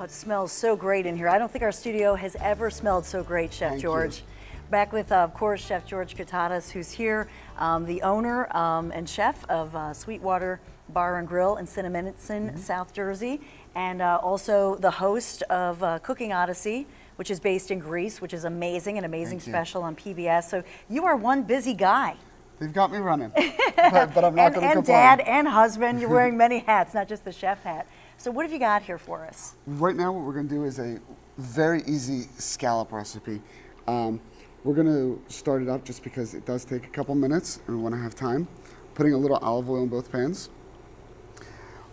Oh, it smells so great in here. I don't think our studio has ever smelled so great, Chef Thank George. you. Back with, of course, Chef George Katatas, who's here, the owner and chef of Sweetwater Bar and Grill in Cinnaminson, South Jersey, and also the host of Cooking Odyssey, which is based in Greece, which is amazing, an amazing Thank you. special on PBS. So you are one busy guy. They've got me running, but I'm not going to And complain. dad and husband, you're wearing many hats, not just the chef hat. So what have you got here for us? Right now, what we're going to do is a very easy scallop recipe. We're going to start it up just because it does take a couple minutes and we want to have time. Putting a little olive oil in both pans.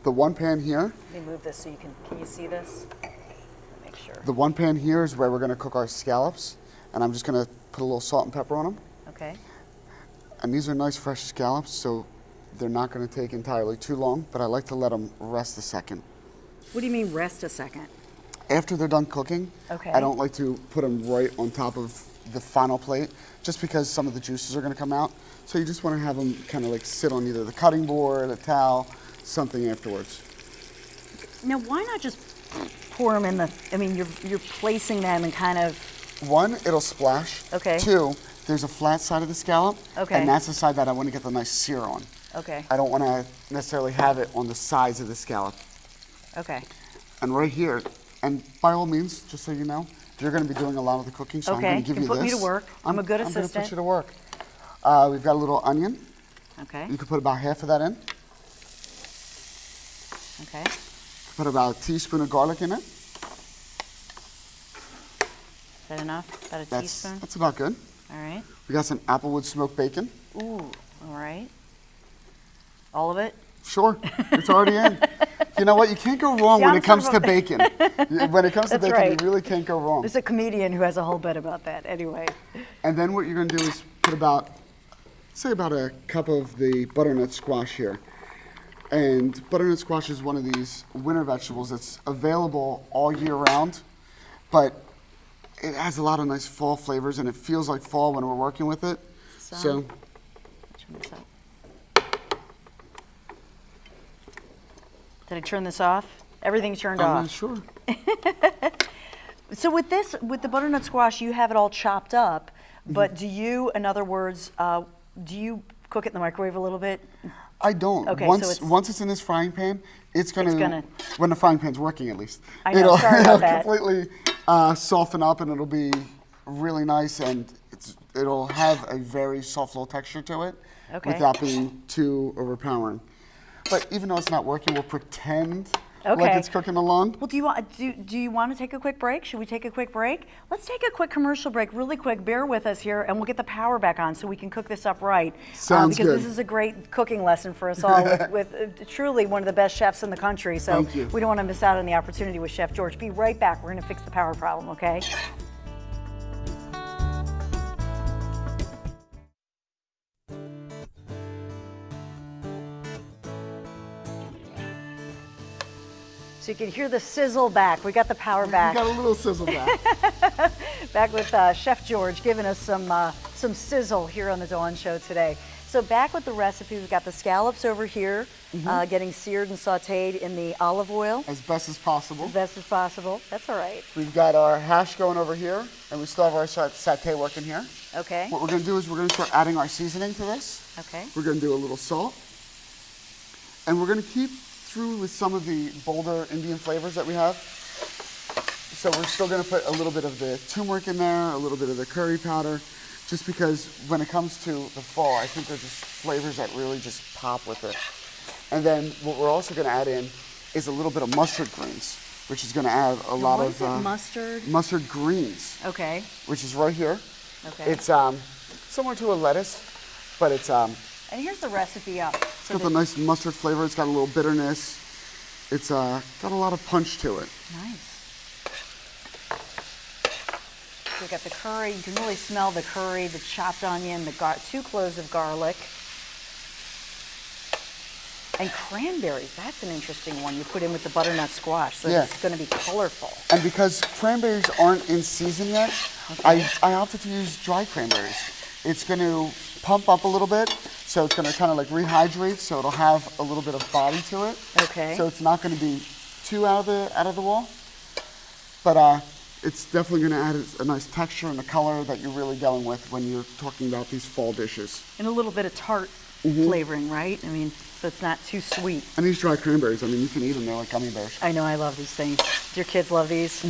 The one pan here, Let me move this so you can you see this? Make sure. the one pan here is where we're going to cook our scallops, and I'm just going to put a little salt and pepper on them. Okay. And these are nice fresh scallops, so they're not going to take entirely too long, but I like to let them rest a second. What do you mean rest a second? After they're done cooking, Okay. I don't like to put them right on top of the final plate, just because some of the juices are going to come out. So you just want to have them kind of like sit on either the cutting board, a towel, something afterwards. Now, why not just pour them in the, I mean, you're placing them and kind of, One, it'll splash. Okay. Two, there's a flat side of the scallop. Okay. And that's the side that I want to get the nice sear on. okay, I don't want to necessarily have it on the sides of the scallop. okay. And right here, and by all means, just so you know, you're going to be doing a lot of the cooking, so Okay, I'm going to give you you put me this. to work. I'm a good I'm going to assistant. put you to work. We've got a little onion. Okay, You can put about half of that in. okay. Put about a teaspoon of garlic in it. Is that enough? About a teaspoon? That's about good. All right. We got some applewood smoked bacon. Ooh, all right. All of it? Sure, it's already in. You know what? You can't go wrong See, when I'm it comes to sort of bacon. When it comes to That's bacon, right. you really can't go wrong. There's a comedian who has a whole bit about that. Anyway. And then what you're going to do is put about, say about a cup of the butternut squash here. And butternut squash is one of these winter vegetables that's available all year round, but it has a lot of nice fall flavors and it feels like fall when we're working with it. So Turn this up. Did I turn this off? Everything's turned I'm off. not sure. So with this, with the butternut squash, you have it all chopped up, but do you, in other words, do you cook it in the microwave a little bit? I don't. Okay, so Once it's in this frying pan, it's gonna- gonna, when the frying pan's working at least, I know, sorry about it'll that. completely soften up and it'll be really nice and it'll have a very soft little texture to it Okay. without being too overpowering. But even though it's not working, we'll pretend like Okay. it's cooking along. Well, do you want to take a quick break? Should we take a quick break? Let's take a quick commercial break, really quick. Bear with us here, and we'll get the power back on so we can cook this up right. Sounds because good. this is a great cooking lesson for us all with truly one of the best chefs in the country. So Thank you. we don't want to miss out on the opportunity with Chef George. Be right back. We're going to fix the power problem, okay? So you can hear the sizzle back. We got the power We back. got a little sizzle back. Back with Chef George giving us some sizzle here on the Dawn Show today. So back with the recipe, we've got the scallops over here, getting seared and sautéed in the olive oil As best as possible. as best as possible. That's all right. We've got our hash going over here, and we still have our satay working here. Okay. What we're going to do is we're going to start adding our seasoning to this. Okay. We're going to do a little salt. And we're going to keep through with some of the bolder Indian flavors that we have. So we're still going to put a little bit of the turmeric in there, a little bit of the curry powder, just because when it comes to the fall, I think they're just flavors that really just pop with it. And then what we're also going to add in is a little bit of mustard greens, which is going to add a lot What of is it, mustard? mustard greens, Okay. which is right here. Okay. It's similar to a lettuce, but it's And here's the recipe up. So got the nice mustard flavor. It's got a little bitterness. It's got a lot of punch to it. nice. So we got the curry. You can really smell the curry, the chopped onion, the 2 cloves of garlic. And cranberries, that's an interesting one you put in with the butternut squash, so Yeah. it's going to be colorful. And because cranberries aren't in season yet, I opted to use dry cranberries. It's going to pump up a little bit, so it's going to kind of like rehydrate, so it'll have a little bit of body to it. Okay. So it's not going to be too out of the wall. but it's definitely going to add a nice texture and a color that you're really going with when you're talking about these fall dishes. And a little bit of tart flavoring, right? I mean, so it's not too sweet. And these dry cranberries, I mean, you can eat them, they're like gummy bears. I know, I love these things. Do your kids love these?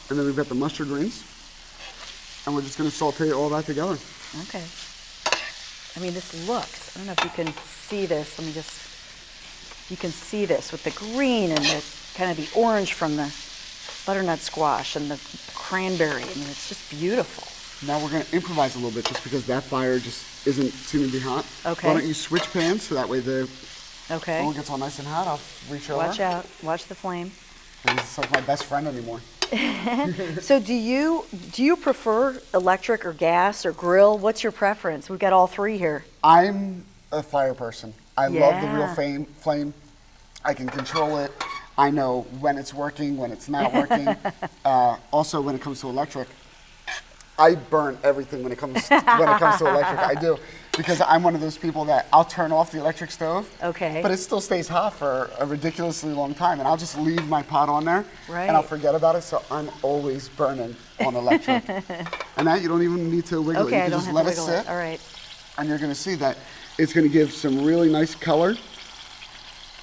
And then we've got the mustard greens, and we're just going to saute all that together. Okay. I mean, this looks, I don't know if you can see this. Let me just, you can see this with the green and the kind of the orange from the butternut squash and the cranberry. I mean, it's just beautiful. Now we're going to improvise a little bit just because that fire just isn't seeming to be hot. Okay. Why don't you switch pans so that way the Okay. oil gets all nice and hot. I'll reach over. Watch out. Watch the flame. This is like my best friend anymore. So do you prefer electric or gas or grill? What's your preference? We've got all three here. I'm a fire person. I love the real Yeah. flame. I can control it. I know when it's working, when it's not working. Also, when it comes to electric, I burn everything when it comes to electric. I do, because I'm one of those people that I'll turn off the electric stove, Okay. but it still stays hot for a ridiculously long time, and I'll just leave my pot on there, Right. and I'll forget about it. So I'm always burning on electric, and that you don't even need to wiggle it. Okay, You I can don't just have let to it wiggle sit, it. All right. and you're going to see that it's going to give some really nice color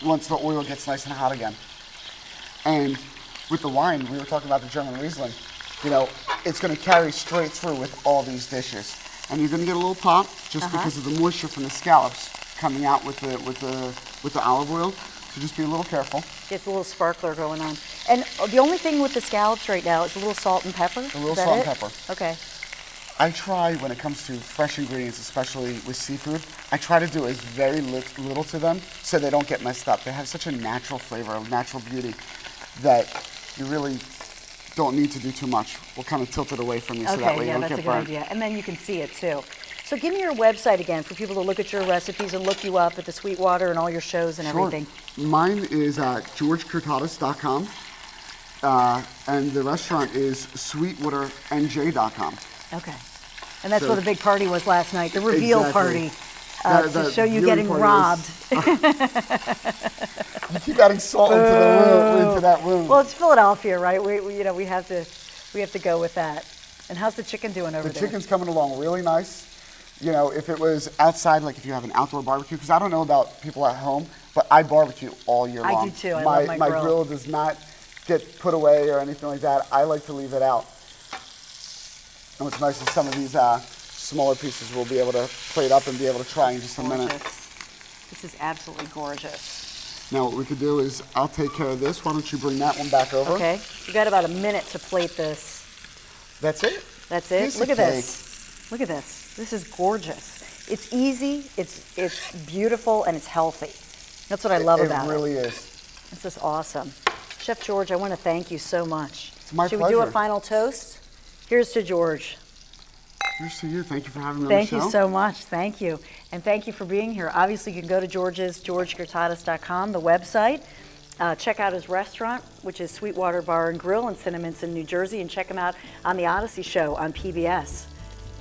once the oil gets nice and hot again. And with the wine, we were talking about the German Riesling, you know, it's going to carry straight through with all these dishes. And you're going to get a little pop just because of the moisture from the scallops coming out with the olive oil. So just be a little careful. It's a little sparkler going on. And the only thing with the scallops right now is a little salt and pepper. A little Is that salt it? and pepper. Okay. I try, when it comes to fresh ingredients, especially with seafood, I try to do as very little to them so they don't get messed up. They have such a natural flavor, a natural beauty, that you really don't need to do too much. We'll kind of tilt it away from you so that way Okay, you yeah, don't that's a get good burnt. idea. And then you can see it too. So give me your website again for people to look at your recipes and look you up at the Sweetwater and all your shows and everything. Mine is georgecurtadas.com, and the restaurant is sweetwaternj.com. Okay. And that's So- where the big party was last night, the reveal Exactly. party, That to show you viewing getting party robbed. You keep adding salt into that wound. Well, it's Philadelphia, right? We have to go with that. And how's the chicken doing over The there? chicken's coming along really nice. You know, if it was outside, like if you have an outdoor barbecue, because I don't know about people at home, but I barbecue all year I long. do too. I love my grill. grill does not get put away or anything like that. I like to leave it out. And what's nice is some of these smaller pieces we'll be able to plate up and be able to try in just a minute. Gorgeous. This is absolutely gorgeous. Now what we could do is I'll take care of this. Why don't you bring that one back over? Okay. You got about a minute to plate this. That's it. That's it. Piece of Look at cake. this. Look at this. This is gorgeous. It's easy, it's beautiful, and it's healthy. That's what I love about It it. really is. This is awesome. Chef George, I want to thank you so much. It's my Should we do a pleasure. final toast? Here's to George. Here's to you. Thank you for having me Thank on the show. you so much. Thank you. And thank you for being here. Obviously, you can go to georgecurtadas.com, the website. Check out his restaurant, which is Sweetwater Bar and Grill in Cinnaminson, New Jersey, and check him out on the Odyssey Show on PBS.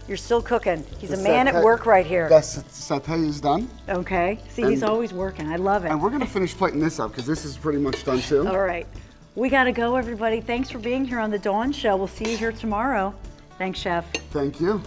You're still cooking. He's a man at work right here. That satay is done. Okay. See, he's And- always working. I love it. And we're going to finish plating this up because this is pretty much done too. All right. We got to go, everybody. Thanks for being here on The Dawn Show. We'll see you here tomorrow. Thanks, Chef. Thank you.